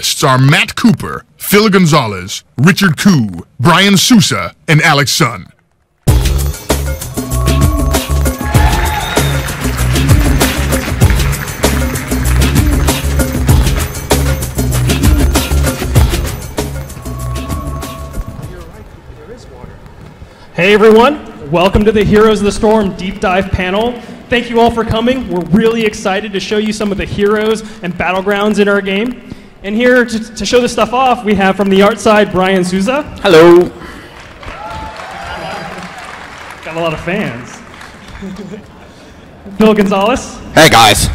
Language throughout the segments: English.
finalists are Matt Cooper, Phill Gonzales, Richard Khoo, Brian Sousa, and Alex Sun. Hey everyone, welcome to the Heroes of the Storm Deep Dive panel. Thank you all for coming. We're really excited to show you some of the heroes and battlegrounds in our game. And here to show this stuff off, we have from the art side, Brian Sousa. Hello. Got a lot of fans. Phill Gonzales. Hey guys.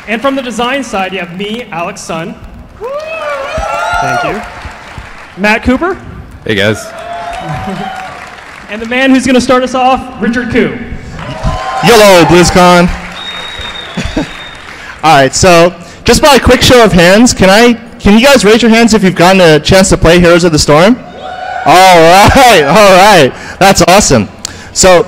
And from the design side, you have me, Alex Sun. Thank you. Matt Cooper. Hey guys. And the man who's going to start us off, Richard Khoo. Yellow, Blizzcon. All right, so just by a quick show of hands, can you guys raise your hands if you've gotten a chance to play Heroes of the Storm? All right, that's awesome. So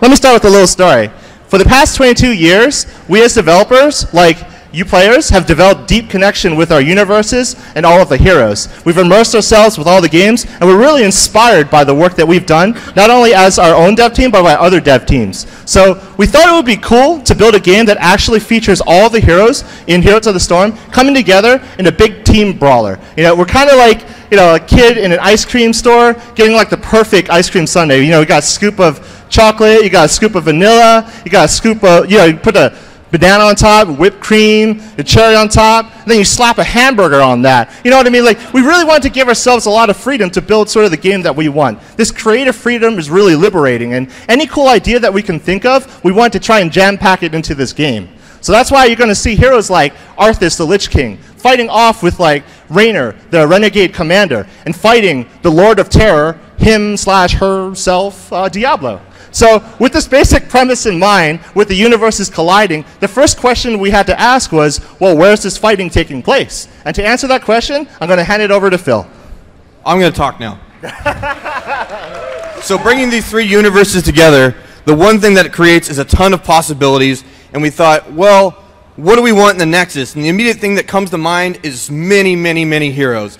let me start with a little story. For the past 22 years, we as developers, like you players, have developed deep connection with our universes and all of the heroes. We've immersed ourselves with all the games, and we're really inspired by the work that we've done, not only as our own dev team, but by other dev teams. So we thought it would be cool to build a game that actually features all the heroes in Heroes of the Storm coming together in a big team brawler. You know, we're kind of like, you know, a kid in an ice cream store getting like the perfect ice cream sundae. You know, you got a scoop of chocolate, you got a scoop of vanilla, you got a scoop of, you know, you put a banana on top, whipped cream, a cherry on top, and then you slap a hamburger on that. You know what I mean? Like, we really wanted to give ourselves a lot of freedom to build sort of the game that we want. This creative freedom is really liberating, and any cool idea that we can think of, we want to try and jam-pack it into this game. So that's why you're going to see heroes like Arthas the Lich King fighting off with like Raynor, the Renegade Commander, and fighting the Lord of Terror, him/herself, Diablo. So with this basic premise in mind, with the universes colliding, the first question we had to ask was, well, where's this fighting taking place? And to answer that question, I'm going to hand it over to Phill. I'm going to talk now. So bringing these three universes together, the one thing that it creates is a ton of possibilities, and we thought, well, what do we want in the Nexus? And the immediate thing that comes to mind is many, many, many heroes.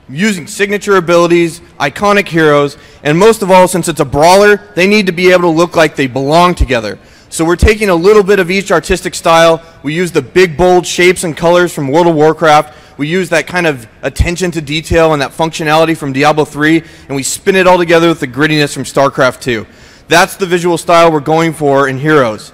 Using signature abilities, iconic heroes, and most of all, since it's a brawler, they need to be able to look like they belong together. So we're taking a little bit of each artistic style. We use the big, bold shapes and colors from World of Warcraft. We use that kind of attention to detail and that functionality from Diablo 3, and we spin it all together with the grittiness from StarCraft 2. That's the visual style we're going for in Heroes.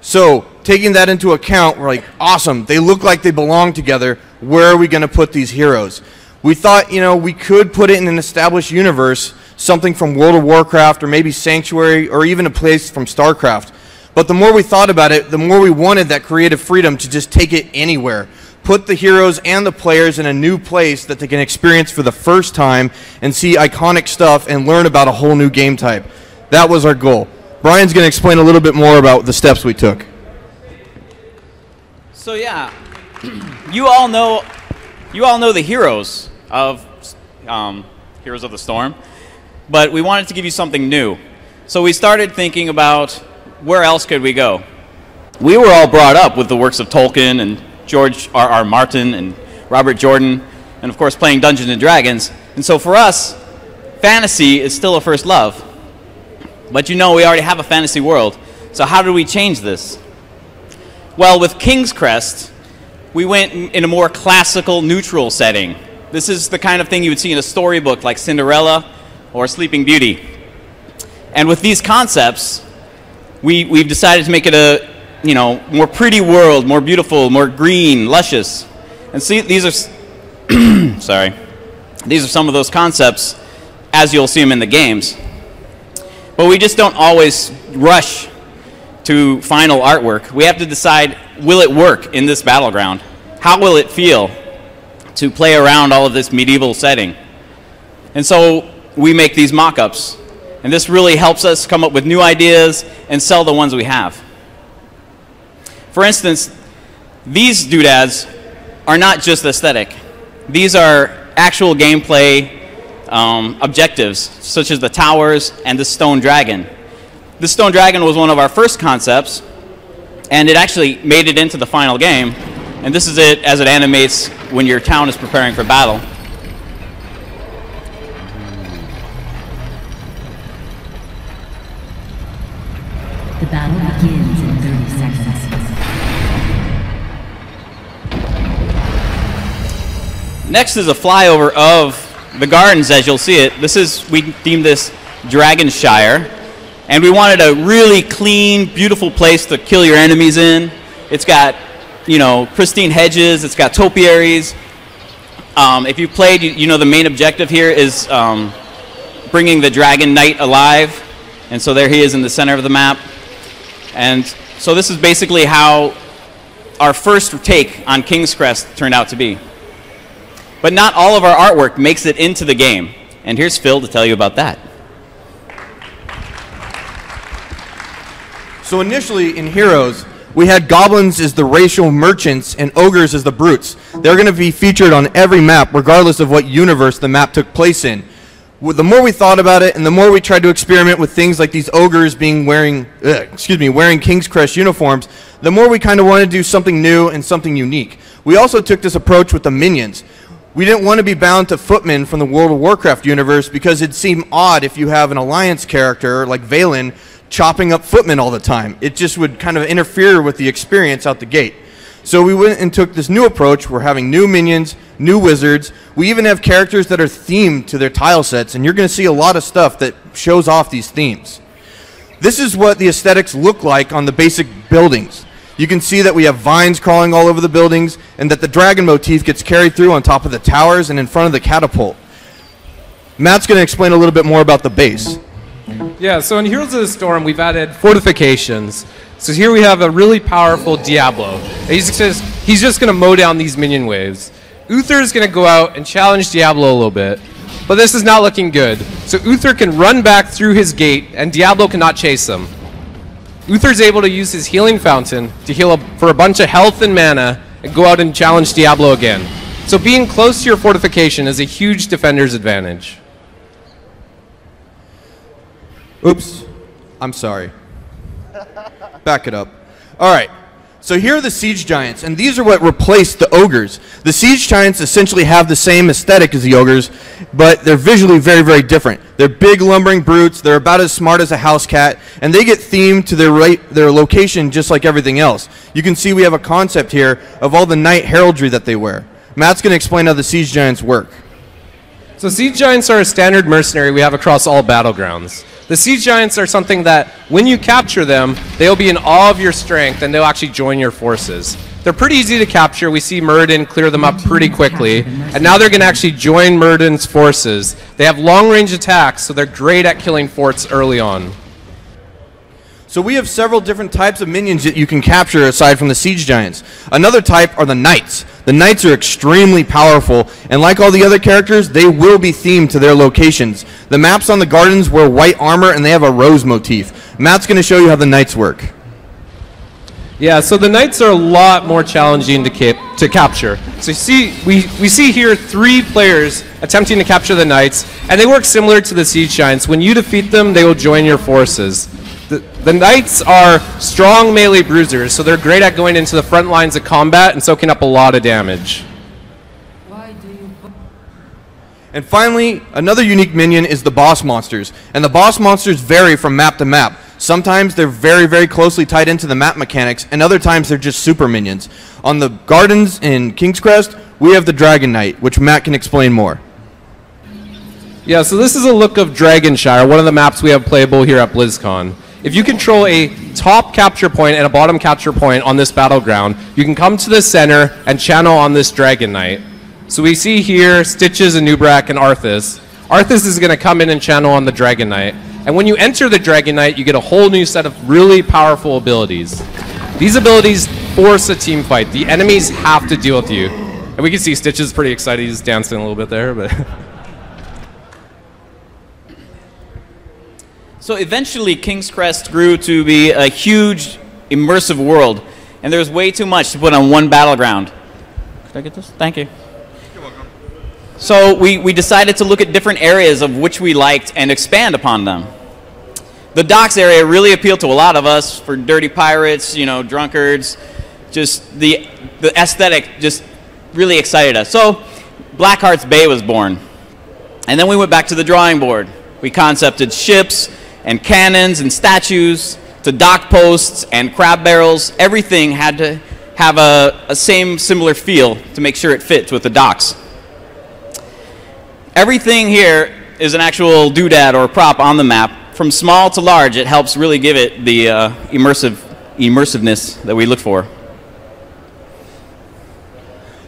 So taking that into account, we're like, awesome, they look like they belong together. Where are we going to put these heroes? We thought, you know, we could put it in an established universe, something from World of Warcraft or maybe Sanctuary or even a place from StarCraft. But the more we thought about it, the more we wanted that creative freedom to just take it anywhere. Put the heroes and the players in a new place that they can experience for the first time and see iconic stuff and learn about a whole new game type. That was our goal. Brian's going to explain a little bit more about the steps we took. So yeah, you all know the heroes of Heroes of the Storm, but we wanted to give you something new. So we started thinking about where else could we go. We were all brought up with the works of Tolkien and George R.R. Martin and Robert Jordan, and of course playing Dungeons and Dragons. And so for us, fantasy is still a first love. But you know we already have a fantasy world. So how do we change this? Well, with King's Crest, we went in a more classical, neutral setting. This is the kind of thing you would see in a storybook like Cinderella or Sleeping Beauty. And with these concepts, we've decided to make it a, you know, more pretty world, more beautiful, more green, luscious. And see, these are, sorry, these are some of those concepts as you'll see them in the games. But we just don't always rush to final artwork. We have to decide, will it work in this battleground? How will it feel to play around all of this medieval setting? And so we make these mock-ups. And this really helps us come up with new ideas and sell the ones we have. For instance, these doodads are not just aesthetic. These are actual gameplay objectives, such as the towers and the stone dragon. The stone dragon was one of our first concepts, and it actually made it into the final game. And this is it as it animates when your town is preparing for battle. The battle begins in 30 seconds. Next is a flyover of the gardens as you'll see it. We themed this Dragonshire, and we wanted a really clean, beautiful place to kill your enemies in. It's got, pristine hedges, it's got topiaries. If you played, the main objective here is bringing the Dragon Knight alive, and so there he is in the center of the map. And so this is basically how our first take on King's Crest turned out to be. But not all of our artwork makes it into the game. And here's Phill to tell you about that. So initially in Heroes, we had goblins as the racial merchants and ogres as the brutes. They're going to be featured on every map, regardless of what universe the map took place in. The more we thought about it, and the more we tried to experiment with things like these ogres being wearing King's Crest uniforms, the more we kind of wanted to do something new and something unique. We also took this approach with the minions. We didn't want to be bound to footmen from the World of Warcraft universe because it'd seem odd if you have an Alliance character like Valen chopping up footmen all the time. It just would kind of interfere with the experience out the gate. So we went and took this new approach. We're having new minions, new wizards. We even have characters that are themed to their tile sets, and you're going to see a lot of stuff that shows off these themes. This is what the aesthetics look like on the basic buildings. You can see that we have vines crawling all over the buildings, and that the dragon motif gets carried through on top of the towers and in front of the catapult. Matt's going to explain a little bit more about the base. Yeah, so in Heroes of the Storm, we've added fortifications. So here we have a really powerful Diablo. He's just going to mow down these minion waves. Uther is going to go out and challenge Diablo a little bit, but this is not looking good. So Uther can run back through his gate, and Diablo cannot chase him. Uther's able to use his healing fountain to heal for a bunch of health and mana and go out and challenge Diablo again. So being close to your fortification is a huge defender's advantage. Oops, I'm sorry. Back it up. All right, so here are the Siege Giants, and these are what replaced the Ogres. The Siege Giants essentially have the same aesthetic as the Ogres, but they're visually very, very different. They're big, lumbering brutes. They're about as smart as a house cat, and they get themed to their location just like everything else. You can see we have a concept here of all the knight heraldry that they wear. Matt's going to explain how the Siege Giants work. So Siege Giants are a standard mercenary we have across all battlegrounds. The Siege Giants are something that, when you capture them, they'll be in awe of your strength and they'll actually join your forces. They're pretty easy to capture. We see Myrddin clear them up pretty quickly, and now they're going to actually join Myrddin's forces. They have long-range attacks, so they're great at killing forts early on. So we have several different types of minions that you can capture aside from the Siege Giants. Another type are the Knights. The Knights are extremely powerful, and like all the other characters, they will be themed to their locations. The maps on the gardens wear white armor, and they have a rose motif. Matt's going to show you how the Knights work. Yeah, so the Knights are a lot more challenging to capture. So you see, we see here 3 players attempting to capture the Knights, and they work similar to the Siege Giants. When you defeat them, they will join your forces. The Knights are strong melee bruisers, so they're great at going into the front lines of combat and soaking up a lot of damage. And finally, another unique minion is the boss monsters. And the boss monsters vary from map to map. Sometimes they're very, very closely tied into the map mechanics, and other times they're just super minions. On the gardens in King's Crest, we have the Dragon Knight, which Matt can explain more. Yeah, so this is a look of Dragonshire, one of the maps we have playable here at Blizzcon. If you control a top capture point and a bottom capture point on this battleground, you can come to the center and channel on this Dragon Knight. So we see here Stitches, Anubrak, and Arthas. Arthas is going to come in and channel on the Dragon Knight. And when you enter the Dragon Knight, you get a whole new set of really powerful abilities. These abilities force a team fight. The enemies have to deal with you. And we can see Stitches pretty excited. He's dancing a little bit there, but... So eventually King's Crest grew to be a huge immersive world, and there's way too much to put on one battleground. Could I get this? Thank you. You're welcome. So we decided to look at different areas of which we liked and expand upon them. The docks area really appealed to a lot of us for dirty pirates, drunkards, just the aesthetic just really excited us. So Blackheart's Bay was born. And then we went back to the drawing board. We concepted ships and cannons and statues to dock posts and crab barrels. Everything had to have a similar feel to make sure it fits with the docks. Everything here is an actual doodad or prop on the map. From small to large, it helps really give it the immersiveness that we look for.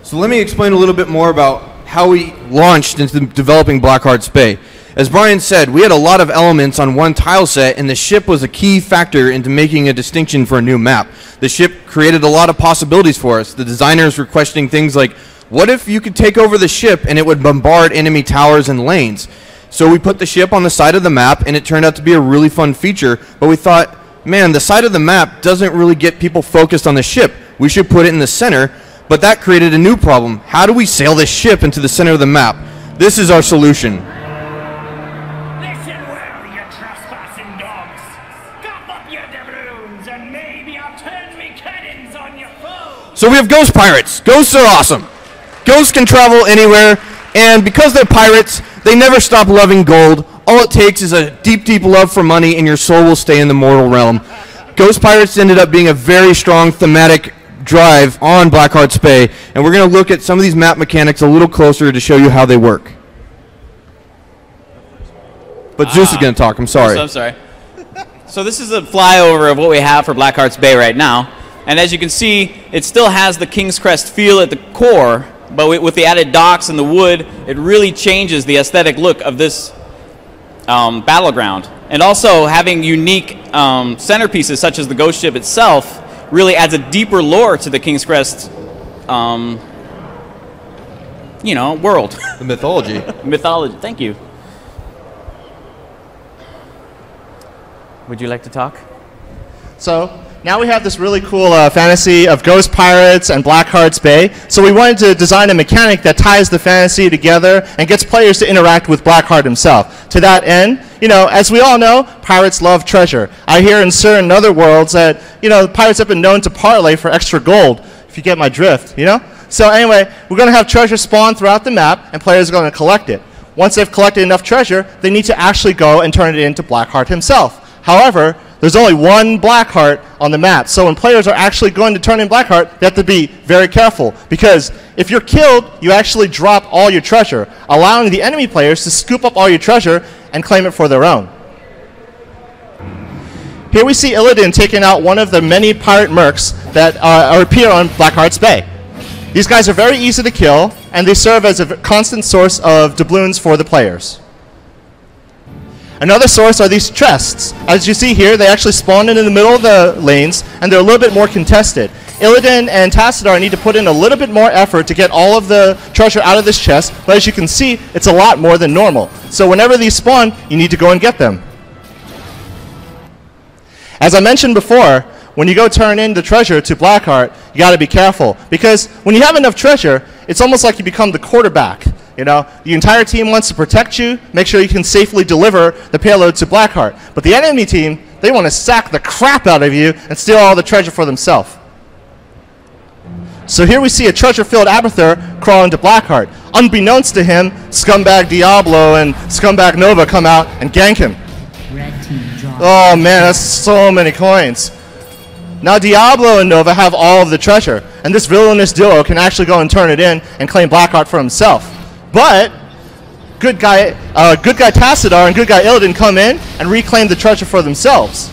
So let me explain a little bit more about how we launched into developing Blackheart's Bay. As Brian said, we had a lot of elements on one tile set, and the ship was a key factor into making a distinction for a new map. The ship created a lot of possibilities for us. The designers were questioning things like, what if you could take over the ship and it would bombard enemy towers and lanes? So we put the ship on the side of the map, and it turned out to be a really fun feature, but we thought, man, the side of the map doesn't really get people focused on the ship. We should put it in the center, but that created a new problem. How do we sail this ship into the center of the map? This is our solution. Listen well, you trespassing dogs. Stop up your doubloons, and maybe I'll turn me cannons on your foes. So we have ghost pirates. Ghosts are awesome. Ghosts can travel anywhere, and because they're pirates, they never stop loving gold. All it takes is a deep, deep love for money, and your soul will stay in the mortal realm. Ghost pirates ended up being a very strong thematic drive on Blackheart's Bay, and we're going to look at some of these map mechanics a little closer to show you how they work. But Zeus is going to talk. I'm sorry. I'm sorry. So this is a flyover of what we have for Blackheart's Bay right now. And as you can see, it still has the King's Crest feel at the core, but with the added docks and the wood, it really changes the aesthetic look of this battleground. And also having unique centerpieces such as the ghost ship itself really adds a deeper lore to the King's Crest, world. The mythology. Mythology. Thank you. Would you like to talk? So now we have this really cool fantasy of ghost pirates and Blackheart's Bay. So we wanted to design a mechanic that ties the fantasy together and gets players to interact with Blackheart himself. To that end, as we all know, pirates love treasure. I hear in certain other worlds that, pirates have been known to parlay for extra gold, if you get my drift, So anyway, we're going to have treasure spawn throughout the map, and players are going to collect it. Once they've collected enough treasure, they need to actually go and turn it into Blackheart himself. However, there's only one Blackheart on the map, so when players are actually going to turn in Blackheart, they have to be very careful, because if you're killed, you actually drop all your treasure, allowing the enemy players to scoop up all your treasure and claim it for their own. Here we see Illidan taking out one of the many pirate mercs that appear on Blackheart's Bay. These guys are very easy to kill, and they serve as a constant source of doubloons for the players. Another source are these chests. As you see here, they actually spawn in the middle of the lanes, and they're a little bit more contested. Illidan and Tassadar need to put in a little bit more effort to get all of the treasure out of this chest, but as you can see, it's a lot more than normal. So whenever these spawn, you need to go and get them. As I mentioned before, when you go turn in the treasure to Blackheart, you got to be careful, because when you have enough treasure, it's almost like you become the quarterback. The entire team wants to protect you, make sure you can safely deliver the payload to Blackheart. But the enemy team, they want to sack the crap out of you and steal all the treasure for themselves. So here we see a treasure-filled Abathur crawl into Blackheart. Unbeknownst to him, Scumbag Diablo and Scumbag Nova come out and gank him. Oh man, that's so many coins. Now Diablo and Nova have all of the treasure, and this villainous duo can actually go and turn it in and claim Blackheart for himself. But good guy Tassadar and good guy Illidan come in and reclaim the treasure for themselves.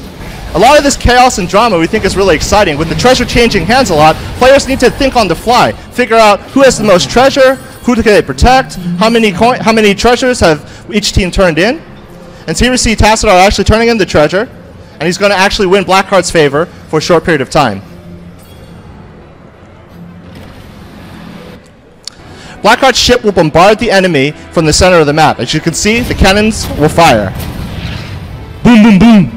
A lot of this chaos and drama we think is really exciting. With the treasure changing hands a lot, players need to think on the fly, figure out who has the most treasure, who can they protect, how many treasures have each team turned in. And so here we see Tassadar actually turning in the treasure, and he's going to actually win Blackheart's favor for a short period of time. Blackheart's ship will bombard the enemy from the center of the map. As you can see, the cannons will fire. Boom, boom, boom.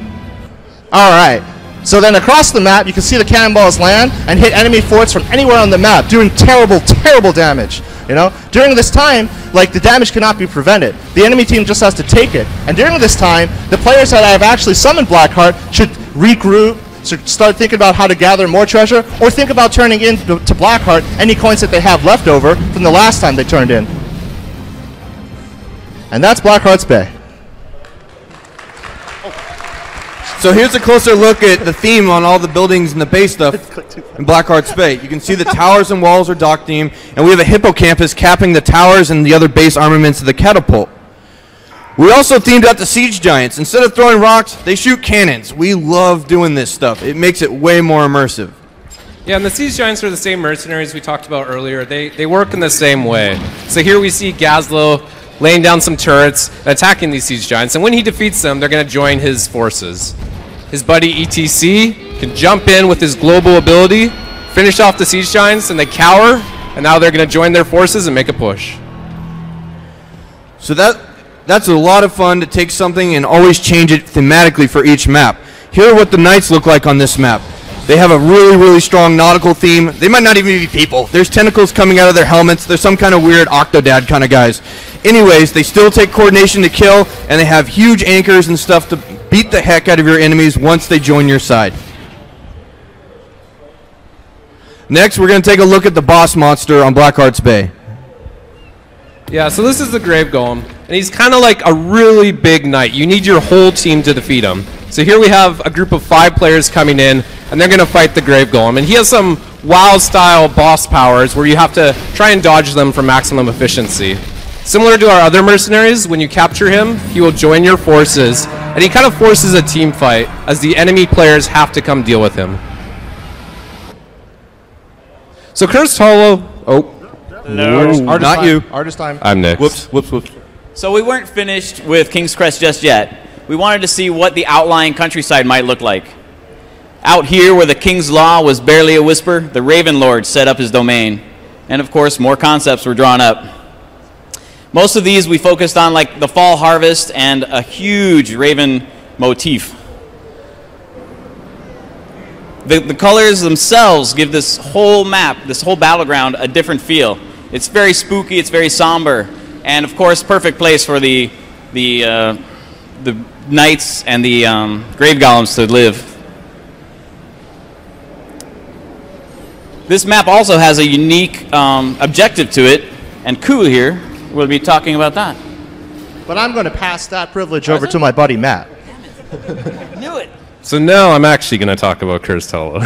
Alright, so then across the map, you can see the cannonballs land and hit enemy forts from anywhere on the map, doing terrible, terrible damage. During this time, the damage cannot be prevented. The enemy team just has to take it. And during this time, the players that have actually summoned Blackheart should regroup, So start thinking about how to gather more treasure, or think about turning in to Blackheart any coins that they have left over from the last time they turned in. And that's Blackheart's Bay. So here's a closer look at the theme on all the buildings and the base stuff in Blackheart's Bay. You can see the towers and walls are dock themed, and we have a hippocampus capping the towers and the other base armaments of the catapult. We also themed out the siege giants. Instead of throwing rocks, they shoot cannons. We love doing this stuff. It makes it way more immersive. Yeah, and the siege giants are the same mercenaries we talked about earlier. They work in the same way. So here we see Gazlo laying down some turrets and attacking these siege giants. And when he defeats them, they're going to join his forces. His buddy ETC can jump in with his global ability, finish off the siege giants, and they cower. And now they're going to join their forces and make a push. So that's a lot of fun to take something and always change it thematically for each map. Here are what the knights look like on this map. They have a really, really strong nautical theme. They might not even be people. There's tentacles coming out of their helmets. They're some kind of weird Octodad kind of guys. Anyways, they still take coordination to kill, and they have huge anchors and stuff to beat the heck out of your enemies once they join your side. Next, we're going to take a look at the boss monster on Blackheart's Bay. Yeah, so this is the Grave Golem, and he's kind of like a really big knight. You need your whole team to defeat him. So here we have a group of 5 players coming in, and they're going to fight the Grave Golem. And he has some WoW-style boss powers where you have to try and dodge them for maximum efficiency. Similar to our other mercenaries, when you capture him, he will join your forces, and he kind of forces a team fight as the enemy players have to come deal with him. So Cursed Hollow... Oh. No. Artist Not time. you. Artist time. I'm next. Whoops. So we weren't finished with King's Crest just yet. We wanted to see what the outlying countryside might look like. Out here, where the King's Law was barely a whisper, the Raven Lord set up his domain. And of course, more concepts were drawn up. Most of these we focused on, like the Fall Harvest and a huge Raven motif. The colors themselves give this whole map, this whole battleground, a different feel. It's very spooky, it's very somber, and of course, perfect place for the knights and the grave golems to live. This map also has a unique objective to it, and Khoo here will be talking about that. But I'm going to pass that privilege over to my buddy Matt. Knew it. So now I'm actually going to talk about Cursed Hollow.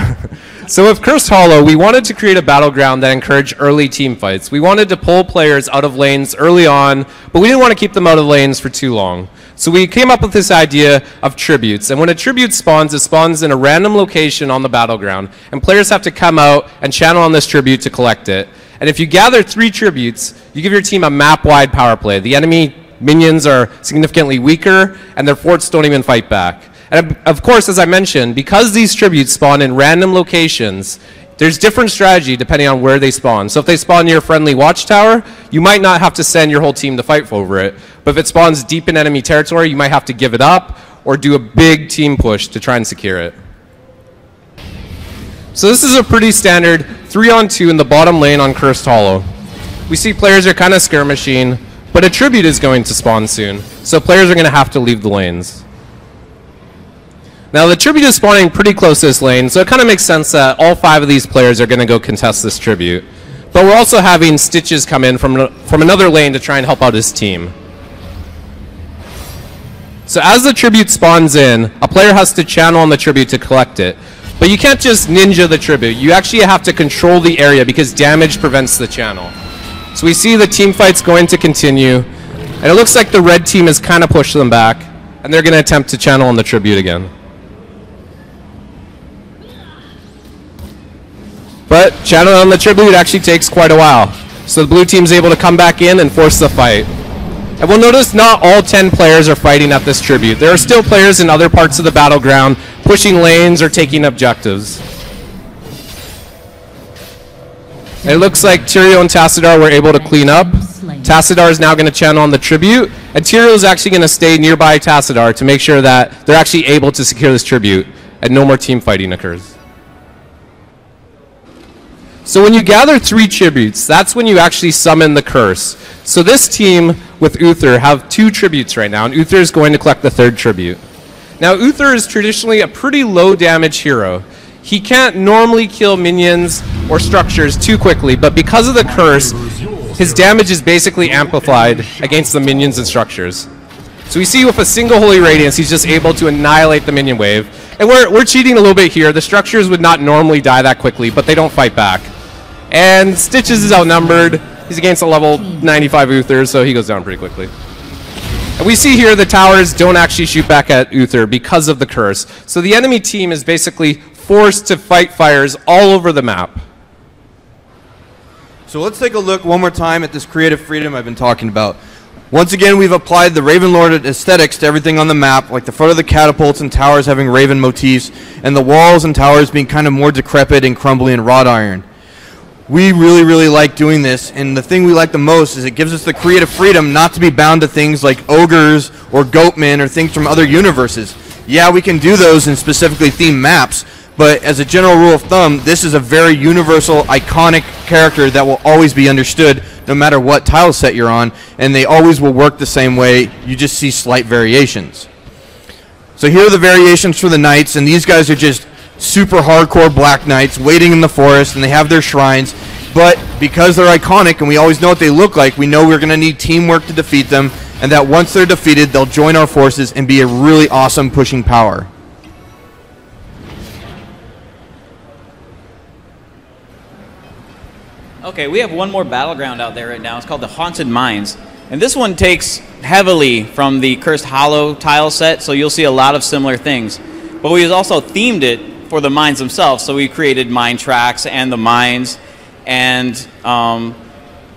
So with Cursed Hollow, we wanted to create a battleground that encouraged early team fights. We wanted to pull players out of lanes early on, but we didn't want to keep them out of lanes for too long. So we came up with this idea of tributes. And when a tribute spawns, it spawns in a random location on the battleground. And players have to come out and channel on this tribute to collect it. And if you gather 3 tributes, you give your team a map-wide power play. The enemy minions are significantly weaker, and their forts don't even fight back. And of course, as I mentioned, because these tributes spawn in random locations, there's different strategy depending on where they spawn. So if they spawn near a friendly watchtower, you might not have to send your whole team to fight over it. But if it spawns deep in enemy territory, you might have to give it up or do a big team push to try and secure it. So this is a pretty standard 3-on-2 in the bottom lane on Cursed Hollow. We see players are kind of skirmishing, but a tribute is going to spawn soon. So players are going to have to leave the lanes. Now the tribute is spawning pretty close to this lane, so it kind of makes sense that all 5 of these players are going to go contest this tribute. But we're also having Stitches come in from another lane to try and help out his team. So as the tribute spawns in, a player has to channel on the tribute to collect it. But you can't just ninja the tribute. You actually have to control the area because damage prevents the channel. So we see the team fights going to continue, and it looks like the red team has kind of pushed them back, and they're going to attempt to channel on the tribute again. But channeling on the tribute actually takes quite a while. So the blue team's able to come back in and force the fight. And we'll notice not all 10 players are fighting at this tribute. There are still players in other parts of the battleground pushing lanes or taking objectives. And it looks like Tyrael and Tassadar were able to clean up. Tassadar is now going to channel on the tribute, and Tyrael is actually going to stay nearby Tassadar to make sure that they're actually able to secure this tribute and no more team fighting occurs. So when you gather 3 tributes, that's when you actually summon the curse. So this team with Uther have 2 tributes right now, and Uther is going to collect the 3rd tribute. Now, Uther is traditionally a pretty low damage hero. He can't normally kill minions or structures too quickly, but because of the curse, his damage is basically amplified against the minions and structures. So we see with a single Holy Radiance, he's just able to annihilate the minion wave. And we're cheating a little bit here. The structures would not normally die that quickly, but they don't fight back. And Stitches is outnumbered. He's against a level 95 Uther, so he goes down pretty quickly. And we see here the towers don't actually shoot back at Uther because of the curse. So the enemy team is basically forced to fight fires all over the map. So let's take a look one more time at this creative freedom I've been talking about. Once again, we've applied the Ravenlord aesthetics to everything on the map, like the front of the catapults and towers having Raven motifs, and the walls and towers being kind of more decrepit and crumbly and wrought iron. We really, really like doing this, and the thing we like the most is it gives us the creative freedom not to be bound to things like ogres or goatmen or things from other universes. Yeah, we can do those in specifically themed maps, but as a general rule of thumb, this is a very universal, iconic character that will always be understood no matter what tile set you're on, and they always will work the same way. You just see slight variations. So here are the variations for the knights, and these guys are just super hardcore black knights waiting in the forest, and they have their shrines, but because they're iconic and we always know what they look like, we know we're going to need teamwork to defeat them, and that once they're defeated, they'll join our forces and be a really awesome pushing power. Okay, we have one more battleground out there right now. It's called the Haunted Mines. And this one takes heavily from the Cursed Hollow tile set, so you'll see a lot of similar things. But we also themed it for the mines themselves, so we created mine tracks and the mines and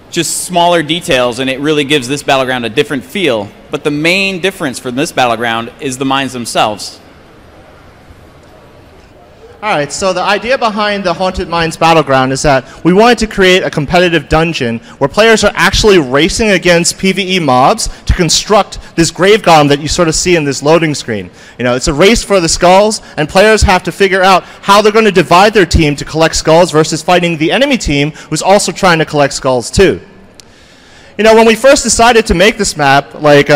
just smaller details, and it really gives this battleground a different feel. But the main difference for this battleground is the mines themselves. All right, so the idea behind the Haunted Mines Battleground is that we wanted to create a competitive dungeon where players are actually racing against PvE mobs to construct this grave golem that you sort of see in this loading screen. You know, it's a race for the skulls, and players have to figure out how they're going to divide their team to collect skulls versus fighting the enemy team who's also trying to collect skulls too. You know, when we first decided to make this map, like,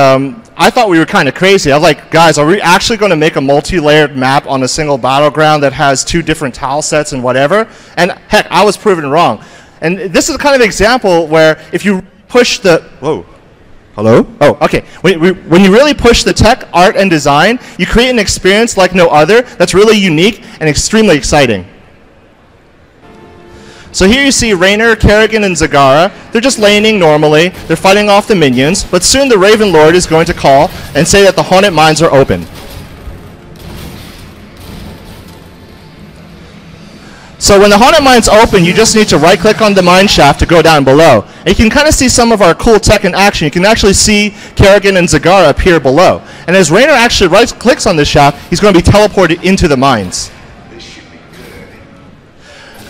I thought we were kind of crazy. I was like, guys, are we actually going to make a multi-layered map on a single battleground that has 2 different tile sets and whatever? And heck, I was proven wrong. And this is the kind of example where if you push the... Whoa. Hello? Oh, okay. When you really push the tech, art, and design, you create an experience like no other that's really unique and extremely exciting. So here you see Raynor, Kerrigan, and Zagara. They're just laning normally. They're fighting off the minions, but soon the Ravenlord is going to call and say that the Haunted Mines are open. So when the Haunted Mines open, you just need to right-click on the mine shaft to go down below. And you can kind of see some of our cool tech in action. You can actually see Kerrigan and Zagara appear below. And as Raynor actually right-clicks on this shaft, he's going to be teleported into the mines.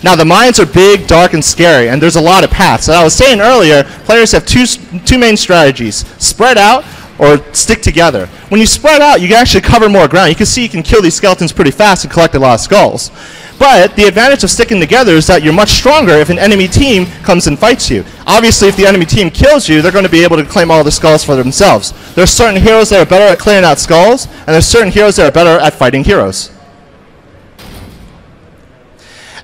Now the mines are big, dark, and scary, and there's a lot of paths. So I was saying earlier, players have two main strategies: spread out or stick together. When you spread out, you can actually cover more ground. You can see you can kill these skeletons pretty fast and collect a lot of skulls. But the advantage of sticking together is that you're much stronger if an enemy team comes and fights you. Obviously, if the enemy team kills you, they're going to be able to claim all the skulls for themselves. There are certain heroes that are better at clearing out skulls, and there's certain heroes that are better at fighting heroes.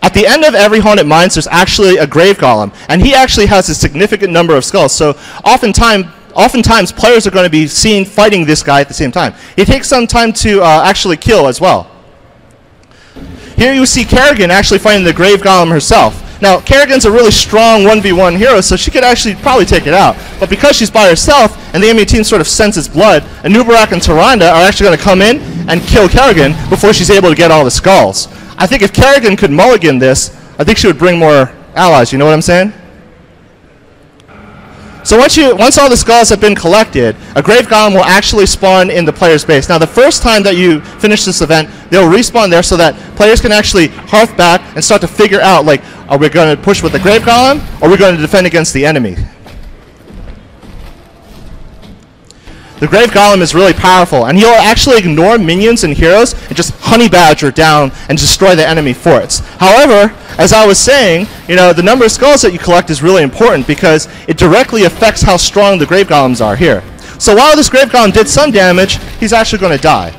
At the end of every Haunted Mines, there's actually a grave golem, and he actually has a significant number of skulls. So oftentimes players are going to be seen fighting this guy at the same time. It takes some time to actually kill as well. Here you see Kerrigan actually fighting the grave golem herself. Now, Kerrigan's a really strong 1v1 hero, so she could actually probably take it out. But because she's by herself, and the enemy team sort of senses blood, Anubarak and Tyrande are actually going to come in and kill Kerrigan before she's able to get all the skulls. I think if Kerrigan could mulligan this, I think she would bring more allies, you know what I'm saying? So once all the skulls have been collected, a grave golem will actually spawn in the player's base. Now the first time that you finish this event, they'll respawn there so that players can actually hearth back and start to figure out, like, are we going to push with the grave golem, or are we going to defend against the enemy? The grave golem is really powerful, and he'll actually ignore minions and heroes and just honey badger down and destroy the enemy forts. However, as I was saying, you know, the number of skulls that you collect is really important because it directly affects how strong the grave golems are here. So while this grave golem did some damage, he's actually going to die.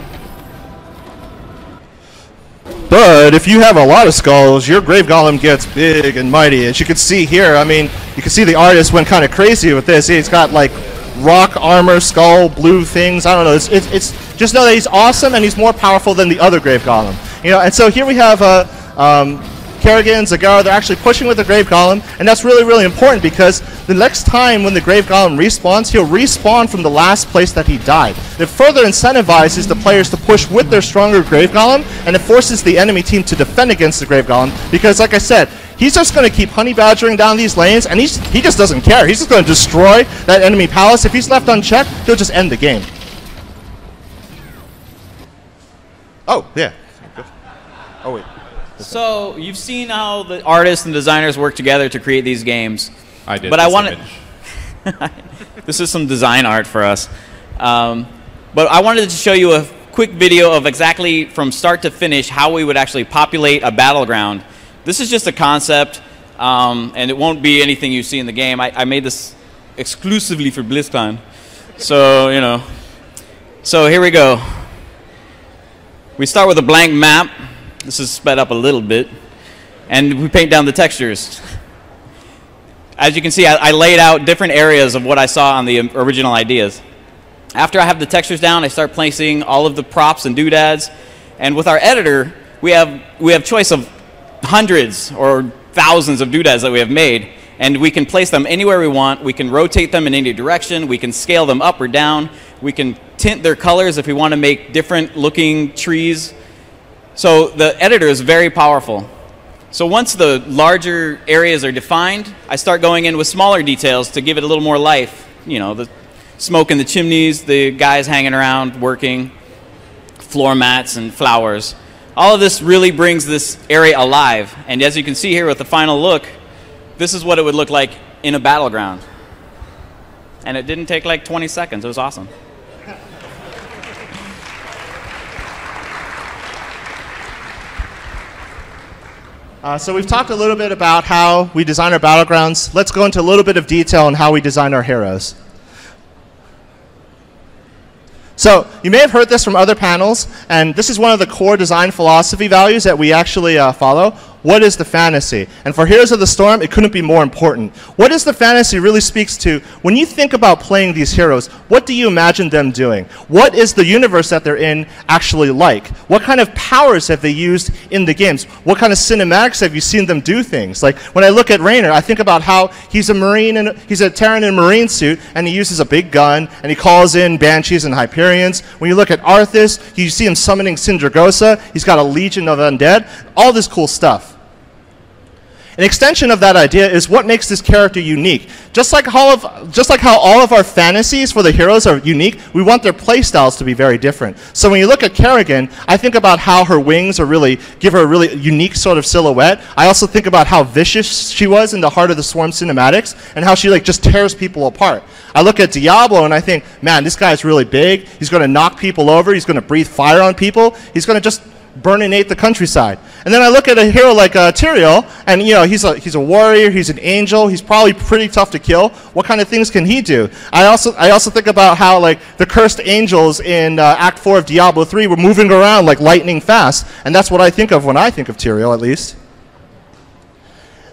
But if you have a lot of skulls, your Grave Golem gets big and mighty. As you can see here, I mean, you can see the artist went kind of crazy with this. He's got like rock armor, skull, blue things. I don't know. It's just know that he's awesome and he's more powerful than the other Grave Golem. You know, and so here we have Kerrigan, Zagara, they're actually pushing with the Grave Golem, and that's really, really important because the next time when the Grave Golem respawns, he'll respawn from the last place that he died. It further incentivizes the players to push with their stronger Grave Golem, and it forces the enemy team to defend against the Grave Golem because, like I said, he's just going to keep honey badgering down these lanes, and he just doesn't care. He's just going to destroy that enemy palace. If he's left unchecked, he'll just end the game. Oh, yeah. Oh, wait. So you've seen how the artists and designers work together to create these games. I did. But I wanted. This is some design art for us. But I wanted to show you a quick video of exactly from start to finish how we would actually populate a battleground. This is just a concept, and it won't be anything you see in the game. I made this exclusively for Blizzcon. So, you know. So here we go. We start with a blank map. This is sped up a little bit. And we paint down the textures. As you can see, I laid out different areas of what I saw on the original ideas. After I have the textures down, I start placing all of the props and doodads. And with our editor, we have choice of hundreds or thousands of doodads that we have made. And we can place them anywhere we want. We can rotate them in any direction. We can scale them up or down. We can tint their colors if we want to make different looking trees. So the editor is very powerful. So once the larger areas are defined, I start going in with smaller details to give it a little more life. You know, the smoke in the chimneys, the guys hanging around working, floor mats and flowers. All of this really brings this area alive. And as you can see here with the final look, this is what it would look like in a battleground. And it didn't take like 20 seconds. It was awesome. So we've talked a little bit about how we design our battlegrounds. Let's go into a little bit of detail on how we design our heroes. So you may have heard this from other panels, and this is one of the core design philosophy values that we actually follow. What is the fantasy? And for Heroes of the Storm, it couldn't be more important. What is the fantasy really speaks to, when you think about playing these heroes, what do you imagine them doing? What is the universe that they're in actually like? What kind of powers have they used in the games? What kind of cinematics have you seen them do things? Like when I look at Raynor, I think about how he's a Marine and he's a Terran in a Marine suit, and he uses a big gun, and he calls in Banshees and Hyperions. When you look at Arthas, you see him summoning Sindragosa. He's got a legion of undead. All this cool stuff. An extension of that idea is what makes this character unique. Just like how all of our fantasies for the heroes are unique, we want their playstyles to be very different. So when you look at Kerrigan, I think about how her wings give her a really unique sort of silhouette. I also think about how vicious she was in the Heart of the Swarm cinematics and how she just tears people apart. I look at Diablo and I think, man, this guy's really big. He's going to knock people over. He's going to breathe fire on people. He's going to just burninate the countryside. And then I look at a hero like Tyrael, and he's a warrior, he's an angel, he's probably pretty tough to kill. What kind of things can he do? I also think about how the cursed angels in Act 4 of Diablo 3 were moving around like lightning fast, and that's what I think of when I think of Tyrael, at least.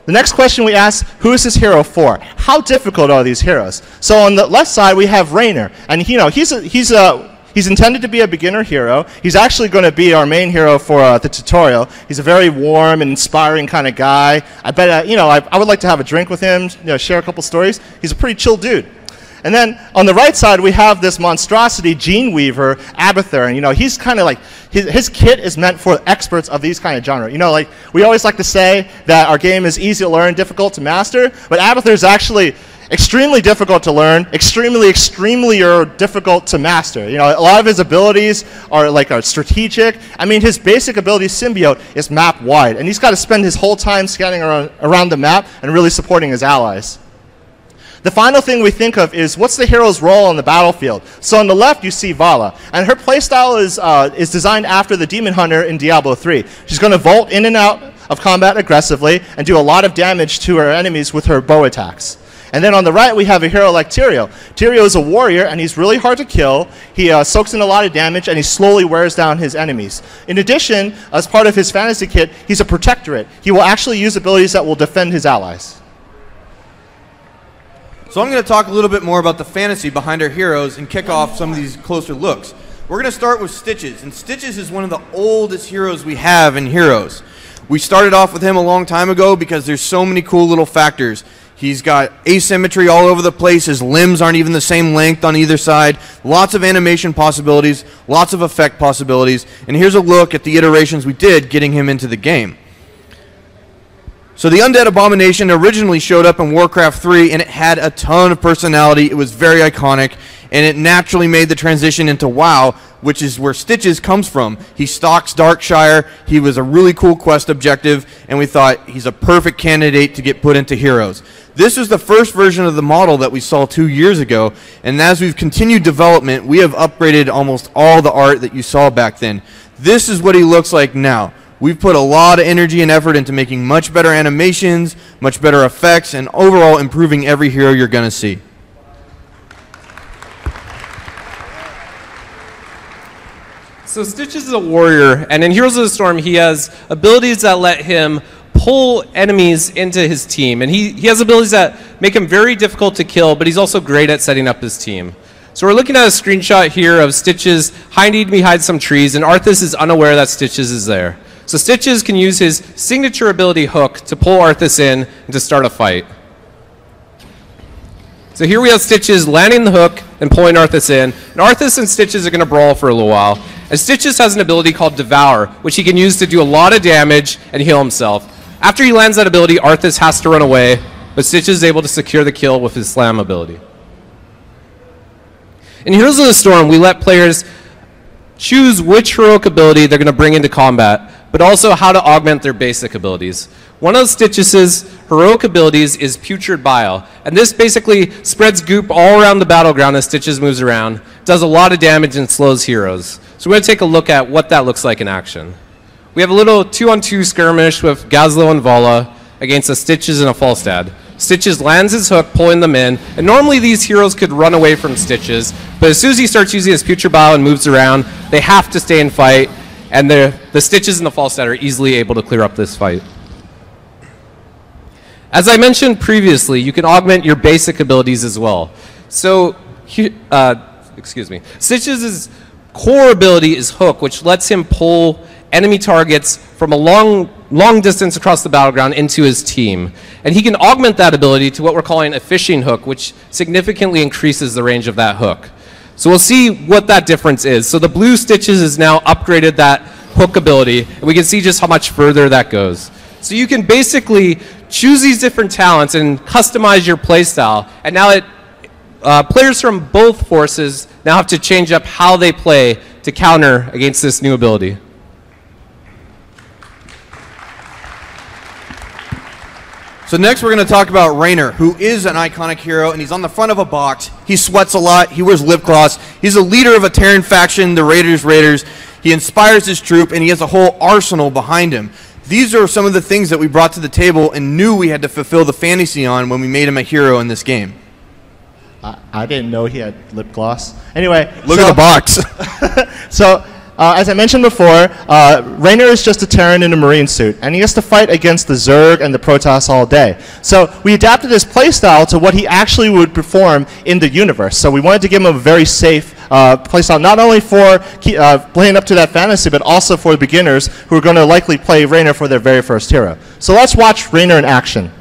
The next question we ask, who is this hero for? How difficult are these heroes? So on the left side we have Raynor, and he's intended to be a beginner hero. He's actually going to be our main hero for the tutorial. He's a very warm and inspiring kind of guy. I bet, I would like to have a drink with him, share a couple stories. He's a pretty chill dude. And then on the right side, we have this monstrosity Gene Weaver, Abathur. And, he's kind of like, his kit is meant for experts of these kind of genre. We always like to say that our game is easy to learn, difficult to master. But Abathur is actually extremely difficult to learn, extremely difficult to master. A lot of his abilities are strategic. I mean, his basic ability symbiote is map wide, and he's got to spend his whole time scanning around the map and really supporting his allies. The final thing we think of is what's the hero's role on the battlefield. So on the left you see Vala, and her playstyle is designed after the Demon Hunter in Diablo 3. She's going to vault in and out of combat aggressively and do a lot of damage to her enemies with her bow attacks. And then on the right, we have a hero like Tyrael. Tyrael is a warrior, and he's really hard to kill. He soaks in a lot of damage, and he slowly wears down his enemies. In addition, as part of his fantasy kit, he's a protectorate. He will actually use abilities that will defend his allies. So I'm going to talk a little bit more about the fantasy behind our heroes and kick off some of these closer looks. We're going to start with Stitches, and Stitches is one of the oldest heroes we have in Heroes. We started off with him a long time ago because there's so many cool little factors. He's got asymmetry all over the place. His limbs aren't even the same length on either side. Lots of animation possibilities, lots of effect possibilities, and here's a look at the iterations we did getting him into the game. So the Undead Abomination originally showed up in Warcraft 3, and it had a ton of personality. It was very iconic, and it naturally made the transition into WoW, which is where Stitches comes from. He stalks Darkshire. He was a really cool quest objective, and we thought he's a perfect candidate to get put into Heroes. This is the first version of the model that we saw 2 years ago, and as we've continued development, we have upgraded almost all the art that you saw back then. This is what he looks like now. We've put a lot of energy and effort into making much better animations, much better effects, and overall improving every hero you're going to see. So Stitches is a warrior, and in Heroes of the Storm, he has abilities that let him pull enemies into his team. And he has abilities that make him very difficult to kill, but he's also great at setting up his team. So we're looking at a screenshot here of Stitches hiding behind some trees, and Arthas is unaware that Stitches is there. So Stitches can use his signature ability Hook to pull Arthas in and to start a fight. So here we have Stitches landing the hook and pulling Arthas in. And Arthas and Stitches are going to brawl for a little while. And Stitches has an ability called Devour, which he can use to do a lot of damage and heal himself. After he lands that ability, Arthas has to run away, but Stitches is able to secure the kill with his Slam ability. In Heroes of the Storm, we let players choose which heroic ability they're going to bring into combat, but also how to augment their basic abilities. One of Stitches' heroic abilities is Putrid Bile, and this basically spreads goop all around the battleground as Stitches moves around, does a lot of damage, and slows heroes. So we're going to take a look at what that looks like in action. We have a little 2-on-2 skirmish with Gazlo and Vala against a Stitches and a Falstad. Stitches lands his hook, pulling them in, and normally these heroes could run away from Stitches, but as soon as he starts using his Putrid Bile and moves around, they have to stay and fight, and the Stitches and the Falstad are easily able to clear up this fight. As I mentioned previously, you can augment your basic abilities as well. So, Stitches' core ability is Hook, which lets him pull enemy targets from a long distance across the battleground into his team. And he can augment that ability to what we're calling a fishing hook, which significantly increases the range of that hook. So we'll see what that difference is. So the blue Stitches has now upgraded that hook ability, and we can see just how much further that goes. So you can basically choose these different talents and customize your playstyle, and now players from both forces now have to change up how they play to counter against this new ability. So next we're going to talk about Raynor, who is an iconic hero, and he's on the front of a box. He sweats a lot. He wears lip gloss. He's a leader of a Terran faction, the Raiders. He inspires his troop, and he has a whole arsenal behind him. These are some of the things that we brought to the table and knew we had to fulfill the fantasy on when we made him a hero in this game. I didn't know he had lip gloss. Anyway. Look at the box. As I mentioned before, Raynor is just a Terran in a marine suit, and he has to fight against the Zerg and the Protoss all day. So we adapted his playstyle to what he actually would perform in the universe. So we wanted to give him a very safe playstyle, not only for playing up to that fantasy, but also for beginners who are going to likely play Raynor for their very first hero. So let's watch Raynor in action.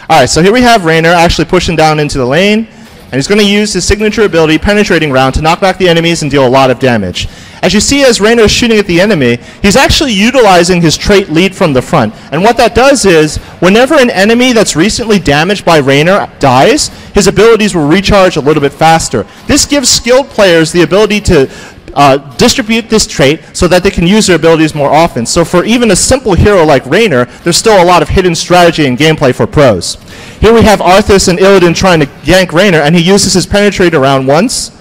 All right, so here we have Raynor actually pushing down into the lane. And he's going to use his signature ability, Penetrating Round, to knock back the enemies and deal a lot of damage. As you see, as Raynor is shooting at the enemy, he's actually utilizing his trait Lead from the Front. And what that does is, whenever an enemy that's recently damaged by Raynor dies, his abilities will recharge a little bit faster. This gives skilled players the ability to distribute this trait so that they can use their abilities more often. So for even a simple hero like Raynor, there's still a lot of hidden strategy and gameplay for pros. Here we have Arthas and Illidan trying to gank Raynor, and he uses his Penetrate around once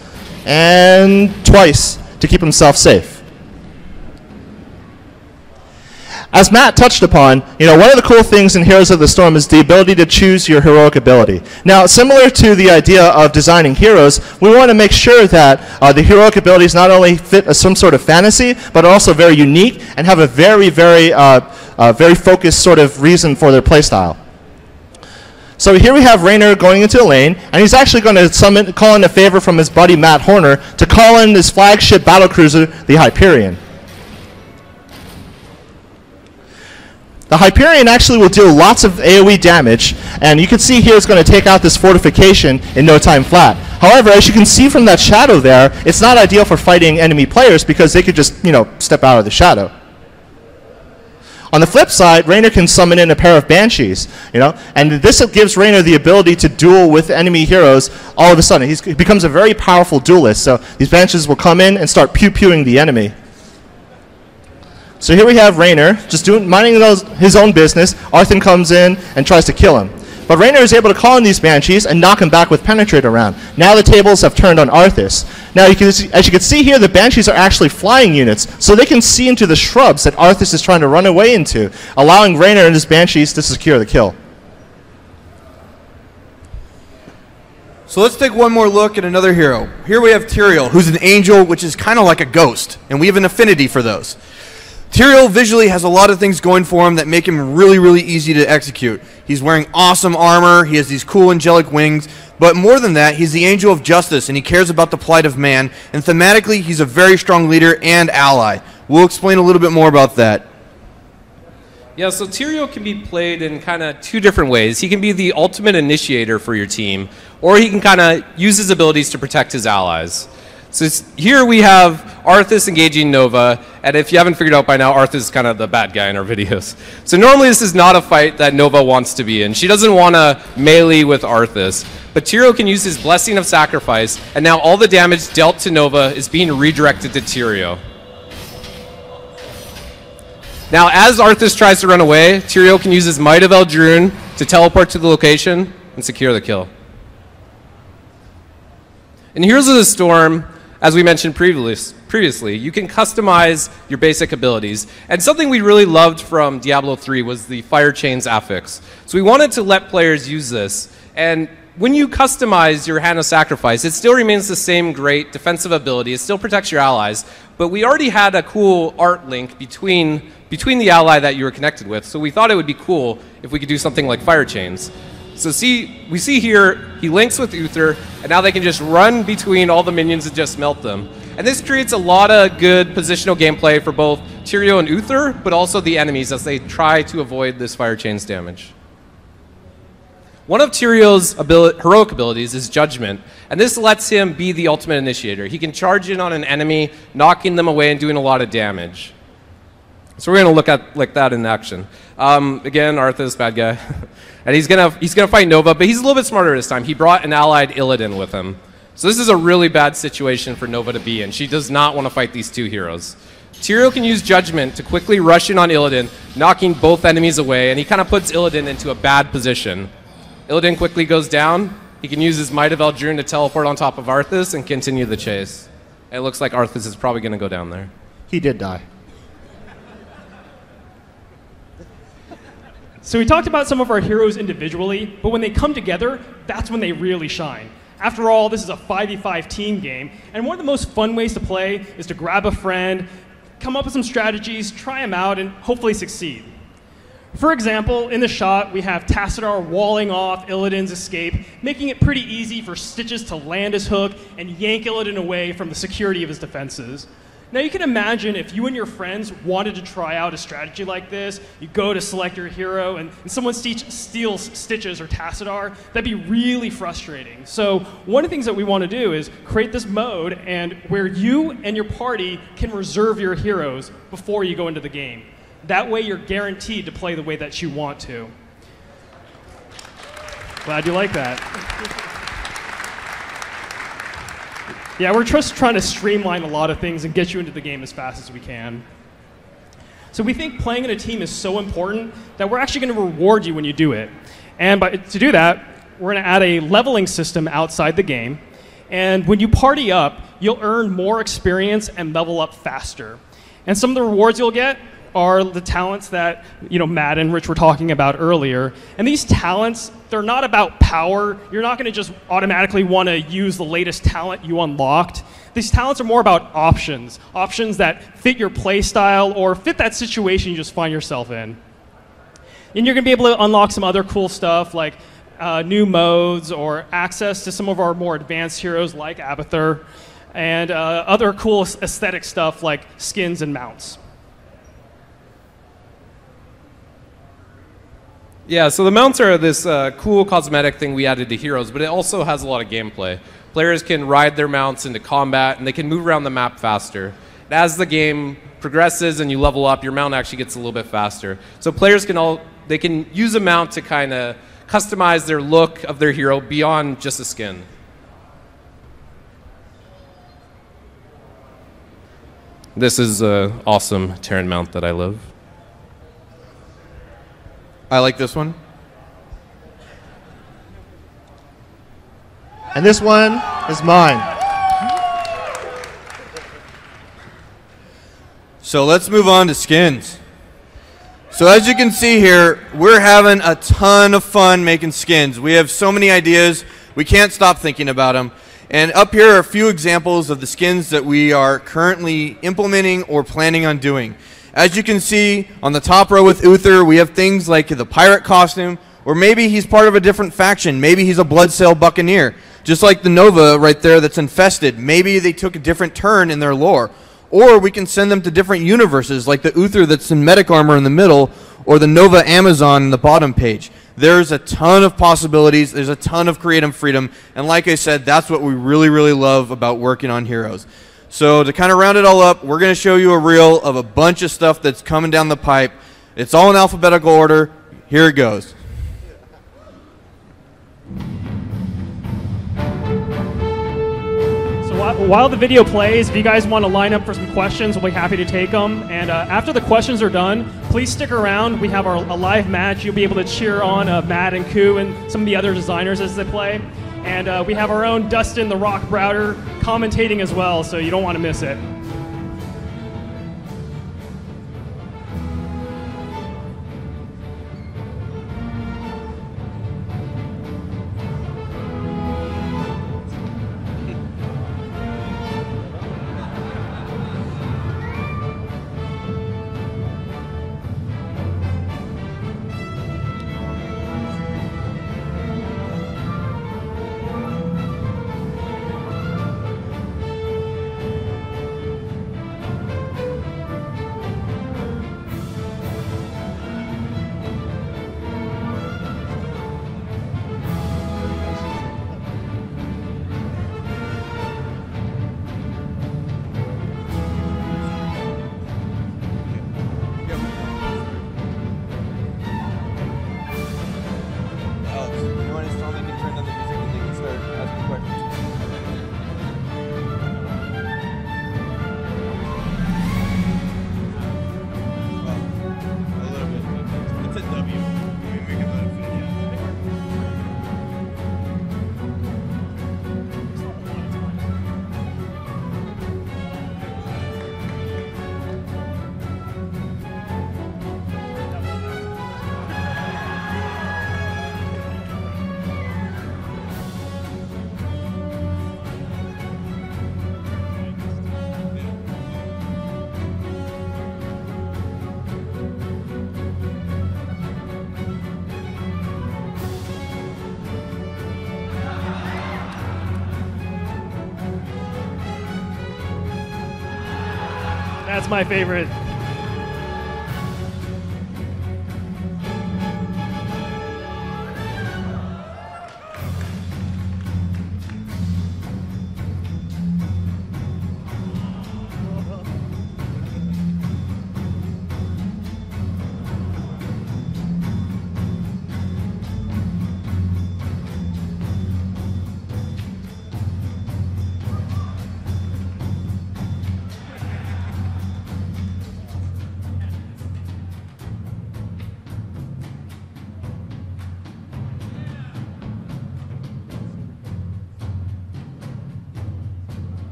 and twice to keep himself safe. As Matt touched upon, one of the cool things in Heroes of the Storm is the ability to choose your heroic ability. Now, similar to the idea of designing heroes, we want to make sure that the heroic abilities not only fit some sort of fantasy, but are also very unique and have a very, very, very focused sort of reason for their playstyle. So here we have Raynor going into a lane, and he's actually going to call in a favor from his buddy Matt Horner to call in his flagship battlecruiser, the Hyperion. The Hyperion actually will do lots of AoE damage, and you can see here it's going to take out this fortification in no time flat. However, as you can see from that shadow there, it's not ideal for fighting enemy players because they could just, step out of the shadow. On the flip side, Raynor can summon in a pair of Banshees, and this gives Raynor the ability to duel with enemy heroes all of a sudden. He becomes a very powerful duelist, so these Banshees will come in and start pew-pewing the enemy. So here we have Raynor just minding his own business. Arthur comes in and tries to kill him. But Raynor is able to call in these Banshees and knock him back with Penetrate around. Now the tables have turned on Arthas. Now, as you can see here, the Banshees are actually flying units, so they can see into the shrubs that Arthas is trying to run away into, allowing Raynor and his Banshees to secure the kill. So let's take one more look at another hero. Here we have Tyrael, who's an angel, which is kind of like a ghost, and we have an affinity for those. Tyrael visually has a lot of things going for him that make him really, really easy to execute. He's wearing awesome armor, he has these cool angelic wings, but more than that, he's the angel of justice, and he cares about the plight of man, and thematically, he's a very strong leader and ally. We'll explain a little bit more about that. Yeah, so Tyrael can be played in kind of two different ways. He can be the ultimate initiator for your team, or he can kind of use his abilities to protect his allies. So here we have Arthas engaging Nova, and if you haven't figured out by now, Arthas is kind of the bad guy in our videos. So normally this is not a fight that Nova wants to be in. She doesn't want to melee with Arthas, but Tyrael can use his Blessing of Sacrifice, and now all the damage dealt to Nova is being redirected to Tyrael. Now as Arthas tries to run away, Tyrael can use his Might of Eldrune to teleport to the location and secure the kill. In Heroes of the Storm, as we mentioned previously, you can customize your basic abilities. And something we really loved from Diablo 3 was the Fire Chains affix. So we wanted to let players use this. And when you customize your Hand of Sacrifice, it still remains the same great defensive ability. It still protects your allies. But we already had a cool art link between the ally that you were connected with. So we thought it would be cool if we could do something like Fire Chains. So we see here, he links with Uther, and now they can just run between all the minions and just melt them. And this creates a lot of good positional gameplay for both Tyrael and Uther, but also the enemies as they try to avoid this Fire Chains damage. One of Tyrael's heroic abilities is Judgment, and this lets him be the ultimate initiator. He can charge in on an enemy, knocking them away and doing a lot of damage. So we're going to look at like that in action. Again, Arthas, bad guy. And he's gonna fight Nova, but he's a little bit smarter this time. He brought an allied Illidan with him. So this is a really bad situation for Nova to be in. She does not want to fight these two heroes. Tyrael can use Judgment to quickly rush in on Illidan, knocking both enemies away, and he kind of puts Illidan into a bad position. Illidan quickly goes down. He can use his Might of Eldrune to teleport on top of Arthas and continue the chase. And it looks like Arthas is probably going to go down there. He did die. So we talked about some of our heroes individually, but when they come together, that's when they really shine. After all, this is a 5v5 team game, and one of the most fun ways to play is to grab a friend, come up with some strategies, try them out, and hopefully succeed. For example, in the shot, we have Tassadar walling off Illidan's escape, making it pretty easy for Stitches to land his hook and yank Illidan away from the security of his defenses. Now you can imagine if you and your friends wanted to try out a strategy like this, you go to select your hero and someone steals Stitches or Tassadar, that'd be really frustrating. So one of the things that we want to do is create this mode and where you and your party can reserve your heroes before you go into the game. That way you're guaranteed to play the way that you want to. Glad you like that. Yeah, we're just trying to streamline a lot of things and get you into the game as fast as we can. So we think playing in a team is so important that we're actually going to reward you when you do it. And to do that, we're going to add a leveling system outside the game. And when you party up, you'll earn more experience and level up faster. And some of the rewards you'll get are the talents that Matt and Rich were talking about earlier. And these talents, they're not about power. You're not going to just automatically want to use the latest talent you unlocked. These talents are more about options that fit your play style or fit that situation you just find yourself in. And you're going to be able to unlock some other cool stuff like new modes or access to some of our more advanced heroes like Abathur and other cool aesthetic stuff like skins and mounts. Yeah, so the mounts are this cool cosmetic thing we added to heroes, but it also has a lot of gameplay. Players can ride their mounts into combat, and they can move around the map faster. And as the game progresses and you level up, your mount actually gets a little bit faster. So players can use a mount to kind of customize their look of their hero beyond just a skin. This is an awesome Terran mount that I love. I like this one. And this one is mine. So let's move on to skins. So as you can see here, we're having a ton of fun making skins. We have so many ideas, we can't stop thinking about them. And up here are a few examples of the skins that we are currently implementing or planning on doing. As you can see on the top row with Uther, we have things like the pirate costume, or maybe he's part of a different faction. Maybe he's a Bloodsail Buccaneer, just like the Nova right there that's infested. Maybe they took a different turn in their lore. Or we can send them to different universes, like the Uther that's in medic armor in the middle, or the Nova Amazon in the bottom page. There's a ton of possibilities. There's a ton of creative freedom. And like I said, that's what we really, really love about working on Heroes. So to kind of round it all up, we're going to show you a reel of a bunch of stuff that's coming down the pipe. It's all in alphabetical order. Here it goes. So while the video plays, if you guys want to line up for some questions, we'll be happy to take them. And after the questions are done, please stick around. We have a live match. You'll be able to cheer on Matt and Khoo and some of the other designers as they play. And we have our own Dustin the Rock Browder commentating as well, so you don't want to miss it. That's my favorite.